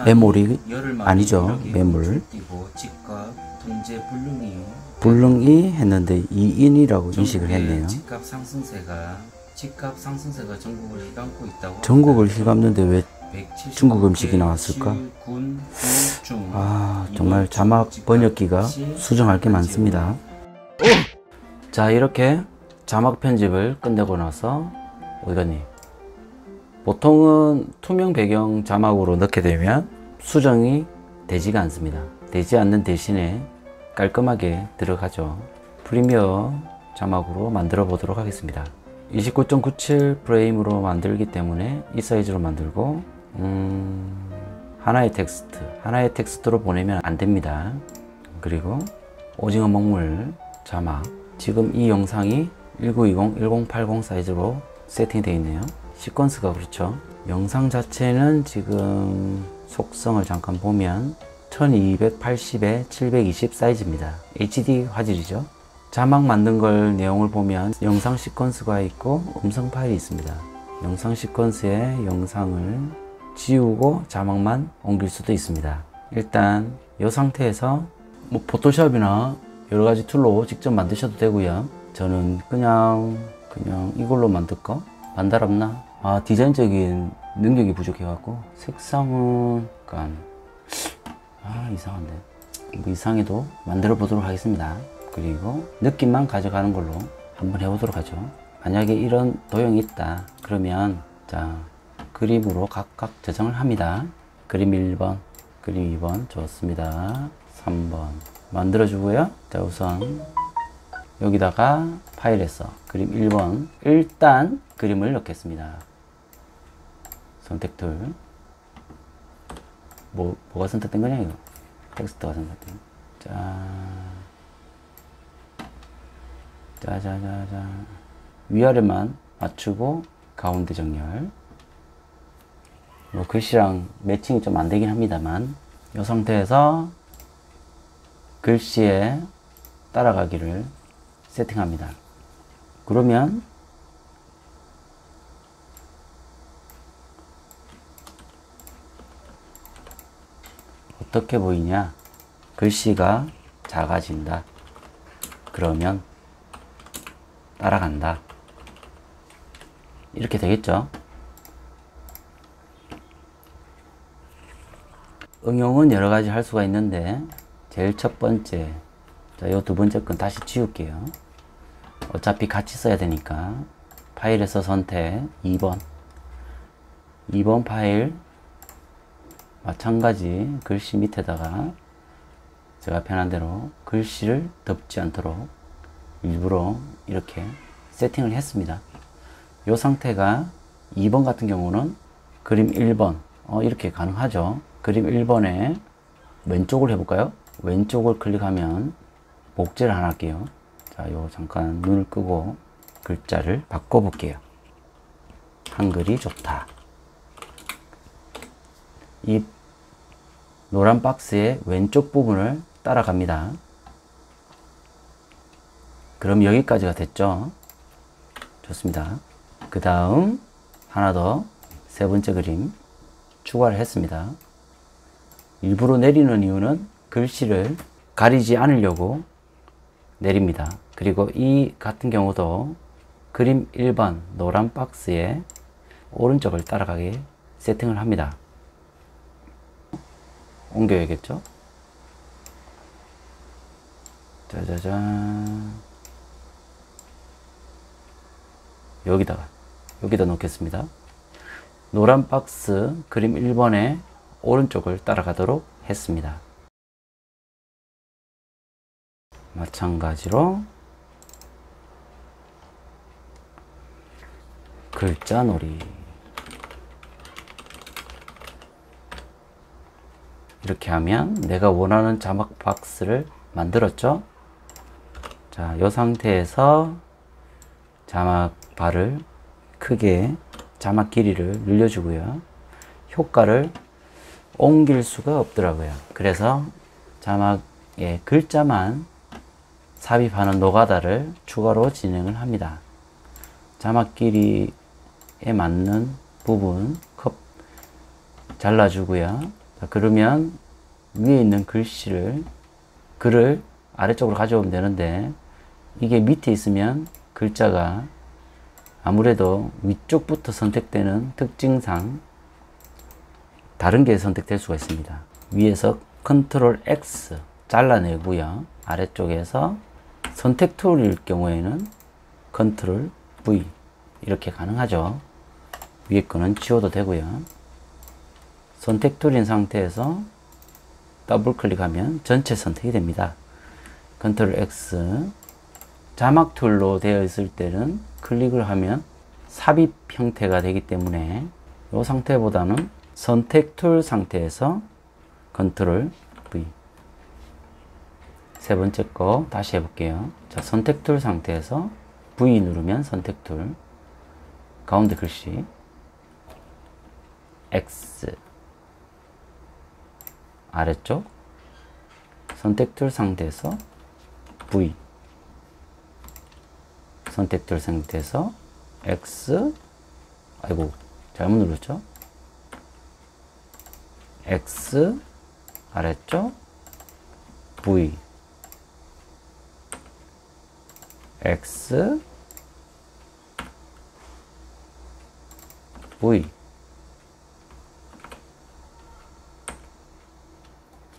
매몰이 아니죠. 매몰. 불능이 했는데 2인이라고 인식을 했네요. 집값 상승세가 전국을 휘감고 있다고. 전국을 휘감는데 왜 중국 음식이 나왔을까? 아, 정말 자막 번역기가 수정할 게 많습니다. 자, 이렇게 자막 편집을 끝내고 나서 어디 갔니? 보통은 투명 배경 자막으로 넣게 되면 수정이 되지가 않습니다. 되지 않는 대신에 깔끔하게 들어가죠. 프리미어 자막으로 만들어 보도록 하겠습니다. 29.97 프레임으로 만들기 때문에 이 사이즈로 만들고 하나의 텍스트로 보내면 안 됩니다. 그리고 오징어 먹물 자막, 지금 이 영상이 1920, 1080 사이즈로 세팅되어 있네요. 시퀀스가 그렇죠. 영상 자체는 지금 속성을 잠깐 보면 1280에 720 사이즈입니다. HD 화질이죠. 자막 만든 걸 내용을 보면 영상 시퀀스가 있고 음성 파일이 있습니다. 영상 시퀀스에 영상을 지우고 자막만 옮길 수도 있습니다. 일단 이 상태에서 뭐 포토샵이나 여러가지 툴로 직접 만드셔도 되고요. 저는 그냥 이걸로 만들까? 반달없나? 아, 디자인적인 능력이 부족해갖고 색상은 약간 이상한데 뭐 이상해도 만들어 보도록 하겠습니다. 그리고 느낌만 가져가는 걸로 한번 해보도록 하죠. 만약에 이런 도형이 있다 그러면 자, 그림으로 각각 저장을 합니다. 그림 1번, 그림 2번 좋습니다. 3번 만들어 주고요. 자, 우선 여기다가 파일에서 그림 1번 일단 그림을 넣겠습니다. 선택 툴. 뭐가 선택된 거냐 이거? 텍스트가 선택된. 자자자자. 위아래만 맞추고 가운데 정렬. 뭐 글씨랑 매칭이 좀 안 되긴 합니다만 이 상태에서 글씨에 따라가기를 세팅합니다. 그러면 어떻게 보이냐? 글씨가 작아진다. 그러면 따라간다. 이렇게 되겠죠? 응용은 여러 가지 할 수가 있는데 제일 첫 번째, 자, 요 두 번째 건 다시 지울게요. 어차피 같이 써야 되니까 파일에서 선택 2번 파일 마찬가지 글씨 밑에다가 제가 편한 대로 글씨를 덮지 않도록 일부러 이렇게 세팅을 했습니다. 이 상태가 2번 같은 경우는 그림 1번 이렇게 가능하죠. 그림 1번에 왼쪽을 해볼까요? 왼쪽을 클릭하면 복제를 하나 할게요. 자, 요 잠깐 눈을 끄고 글자를 바꿔볼게요. 한글이 좋다. 이 노란 박스의 왼쪽 부분을 따라갑니다. 그럼 여기까지가 됐죠? 좋습니다. 그 다음 하나 더 세 번째 그림 추가를 했습니다. 일부러 내리는 이유는 글씨를 가리지 않으려고 내립니다. 그리고 이 같은 경우도 그림 1번 노란 박스의 오른쪽을 따라가게 세팅을 합니다. 옮겨야겠죠? 짜자잔. 여기다 놓겠습니다. 노란 박스 그림 1번의 오른쪽을 따라가도록 했습니다. 마찬가지로 글자놀이 이렇게 하면 내가 원하는 자막 박스를 만들었죠. 자, 이 상태에서 자막 바를 크게 자막 길이를 늘려주고요. 효과를 옮길 수가 없더라고요. 그래서 자막에 글자만 삽입하는 노가다를 추가로 진행을 합니다. 자막 길이에 맞는 부분 컵 잘라주고요. 자, 그러면 위에 있는 글을 아래쪽으로 가져오면 되는데, 이게 밑에 있으면 글자가 아무래도 위쪽부터 선택되는 특징상 다른 게 선택될 수가 있습니다. 위에서 컨트롤 X 잘라내고요. 아래쪽에서 선택 툴일 경우에는 컨트롤 V 이렇게 가능하죠. 위에 거는 지워도 되고요. 선택 툴인 상태에서 더블 클릭하면 전체 선택이 됩니다. 컨트롤 X. 자막 툴로 되어 있을 때는 클릭을 하면 삽입 형태가 되기 때문에 이 상태보다는 선택 툴 상태에서 컨트롤 V. 세 번째 거 다시 해볼게요. 자, 선택 툴 상태에서 V 누르면 선택 툴, 가운데 글씨 X, 아래쪽 선택 툴 상태에서 V, 선택 툴 상태에서 X, 아이고 잘못 눌렀죠? X, 아래쪽 V, X, V.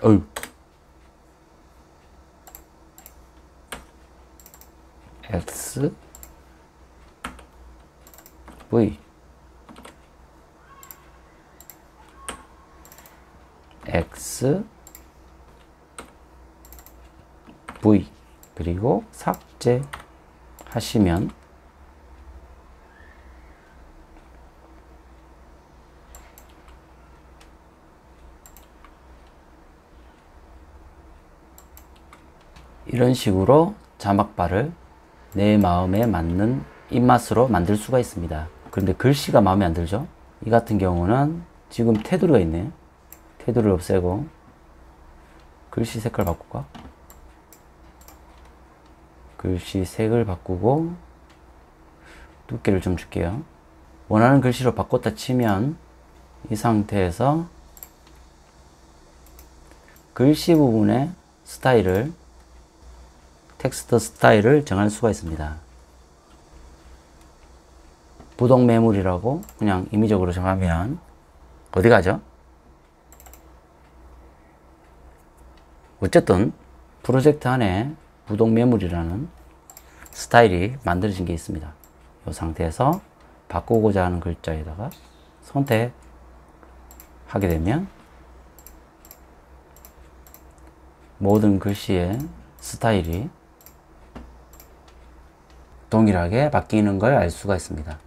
어휴. X, V, X, V. 그리고 삭제 하시면 이런 식으로 자막바를 내 마음에 맞는 입맛으로 만들 수가 있습니다. 그런데 글씨가 마음에 안 들죠? 이 같은 경우는 지금 테두리가 있네요. 테두리를 없애고 글씨 색깔 바꿀까? 글씨 색을 바꾸고 두께를 좀 줄게요. 원하는 글씨로 바꿨다 치면 이 상태에서 글씨 부분의 스타일을, 텍스트 스타일을 정할 수가 있습니다. 부동 매물이라고 그냥 임의적으로 정하면 어디 가죠? 어쨌든 프로젝트 안에 부동 매물이라는 스타일이 만들어진 게 있습니다. 이 상태에서 바꾸고자 하는 글자에다가 선택하게 되면 모든 글씨의 스타일이 동일하게 바뀌는 걸 알 수가 있습니다.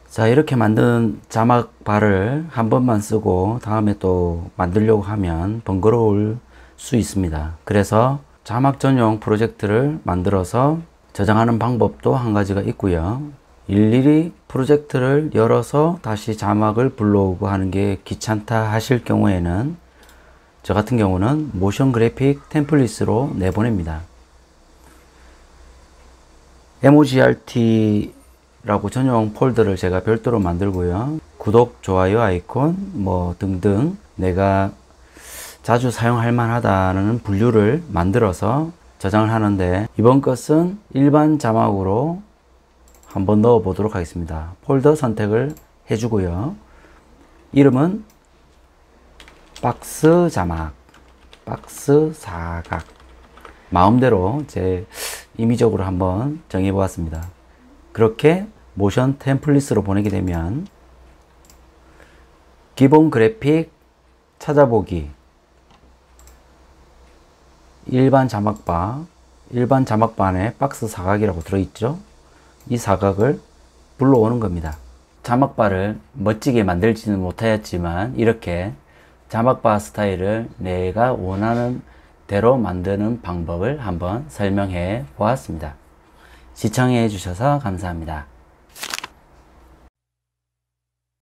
자, 이렇게 만든 자막바를 한 번만 쓰고 다음에 또 만들려고 하면 번거로울 수 있습니다. 그래서 자막 전용 프로젝트를 만들어서 저장하는 방법도 한 가지가 있고요. 일일이 프로젝트를 열어서 다시 자막을 불러오고 하는 게 귀찮다 하실 경우에는 저 같은 경우는 모션 그래픽 템플릿으로 내보냅니다. MOGRT라고 전용 폴더를 제가 별도로 만들고요. 구독, 좋아요 아이콘 뭐 등등 내가 자주 사용할 만하다는 분류를 만들어서 저장을 하는데, 이번 것은 일반 자막으로 한번 넣어 보도록 하겠습니다. 폴더 선택을 해주고요. 이름은 박스 자막, 박스 사각, 마음대로 제 임의적으로 한번 정해 보았습니다. 그렇게 모션 템플릿으로 보내게 되면 기본 그래픽 찾아보기, 일반 자막바 안에 박스 사각이라고 들어있죠. 이 사각을 불러오는 겁니다. 자막바를 멋지게 만들지는 못하였지만 이렇게 자막바 스타일을 내가 원하는 대로 만드는 방법을 한번 설명해 보았습니다. 시청해 주셔서 감사합니다.